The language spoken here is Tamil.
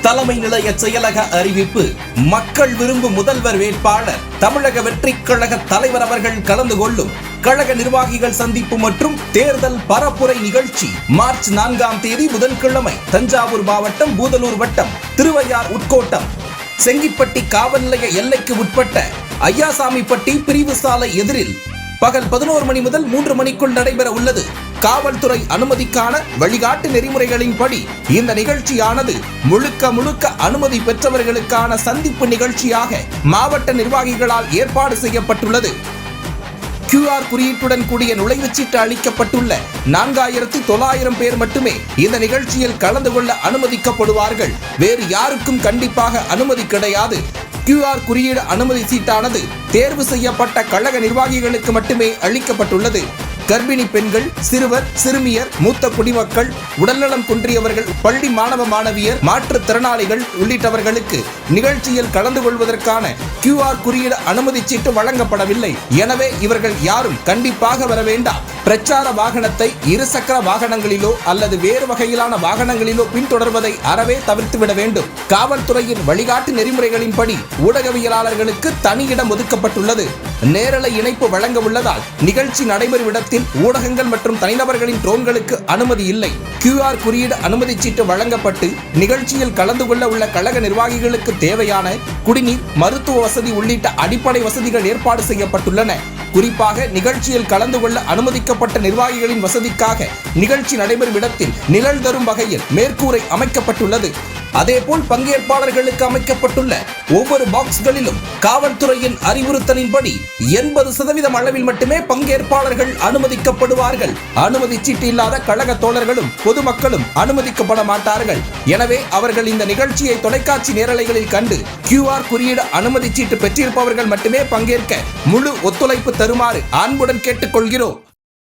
தலைமை நிலைய செயலக அறிவிப்பு. மக்கள் விரும்பும் முதல்வர் வேட்பாளர் தமிழக வெற்றிக் கழக தலைவர் அவர்கள் கலந்து கொள்ளும் கழக நிர்வாகிகள் சந்திப்பு மற்றும் தேர்தல் பரப்புரை நிகழ்ச்சி மார்ச் 4ஆம் தேதி புதன்கிழமை தஞ்சாவூர் மாவட்டம் பூதலூர் வட்டம் திருவையார் உட்கோட்டம் செங்கிப்பட்டி காவல் நிலைய எல்லைக்கு உட்பட்ட ஐயாசாமிப்பட்டி பிரிவு சாலை எதிரில் பகல் 11 மணி முதல் 3 மணிக்குள் நடைபெற உள்ளது. காவல்துறை அனுமதிக்கான வழிகாட்டு நெறிமுறைகளின்படி இந்த நிகழ்ச்சியானது முழுக்க அனுமதி பெற்றவர்களுக்கான சந்திப்பு நிகழ்ச்சியாக மாவட்ட நிர்வாகிகளால் ஏற்பாடு செய்யப்பட்டுள்ளது. QR குறியீட்டுடன் கூடிய நுழைவுச்சீட்டு அளிக்கப்பட்டுள்ள 4900 பேர் மட்டுமே இந்த நிகழ்ச்சியில் கலந்து கொள்ள அனுமதிக்கப்படுவார்கள். வேறு யாருக்கும் கண்டிப்பாக அனுமதி கிடையாது. QR குறியீடு அனுமதி சீட்டானது தேர்வு செய்யப்பட்ட கழக நிர்வாகிகளுக்கு மட்டுமே அளிக்கப்பட்டுள்ளது. கர்ப்பிணி பெண்கள், சிறுவர், சிறுமியர், மூத்த குடிமக்கள், உடல்நலம் குன்றியவர்கள், பள்ளி மாணவ மாணவியர், மாற்றுத்திறனாளிகள் உள்ளிட்டவர்களுக்கு நிகழ்ச்சியில் கலந்து கொள்வதற்கான QR குறியீடு அனுமதி சீட்டு வழங்கப்படவில்லை. எனவே இவர்கள் யாரும் கண்டிப்பாக வர வேண்டாம். பிரச்சார வாகனத்தை இருசக்கர வாகனங்களிலோ அல்லது வேறு வகையிலான வாகனங்களிலோ பின்தொடர்வதை அறவே தவிர்த்துவிட வேண்டும். காவல்துறையின் வழிகாட்டு நெறிமுறைகளின்படி ஊடகவியலாளர்களுக்கு தனி இடம் ஒதுக்கப்பட்டுள்ளது. நேரலை இணைப்பு வழங்க உள்ளதால் நிகழ்ச்சி நடைபெறும் இடத்தில் ஊடகங்கள் மற்றும் தனிநபர்களின் ட்ரோன்களுக்கு அனுமதி இல்லை. QR குறியீடு அனுமதி சீட்டு வழங்கப்பட்டு நிகழ்ச்சியில் கலந்து கொள்ள உள்ள கழக நிர்வாகிகளுக்கு தேவையான குடிநீர், மருத்துவ வசதி உள்ளிட்ட அடிப்படை வசதிகள் ஏற்பாடு செய்யப்பட்டுள்ளன. குறிப்பாக நிகழ்ச்சியில் கலந்து கொள்ள அனுமதிக்கப்பட்ட நிர்வாகிகளின் வசதிக்காக நிகழ்ச்சி நடைபெறும் இடத்தில் நிழல் தரும் வகையில் மேற்கூரை அமைக்கப்பட்டுள்ளது. அதேபோல் பங்கேற்பாளர்களுக்கு அமைக்கப்பட்டுள்ள ஒவ்வொரு பாக்ஸ்களிலும் காவல்துறையின் அறிவுறுத்தலின்படி 80% அளவில் மட்டுமே பங்கேற்பாளர்கள் அனுமதிக்கப்படுவார்கள். அனுமதி சீட்டு இல்லாத கழக தோழர்களும் பொதுமக்களும் அனுமதிக்கப்பட மாட்டார்கள். எனவே அவர்கள் இந்த நிகழ்ச்சியை தொலைக்காட்சி நேரலைகளில் கண்டு QR குறியீடு அனுமதி சீட்டு பெற்றிருப்பவர்கள் மட்டுமே பங்கேற்க முழு ஒத்துழைப்பு தருமாறு அன்புடன் கேட்டுக்கொள்கிறோம்.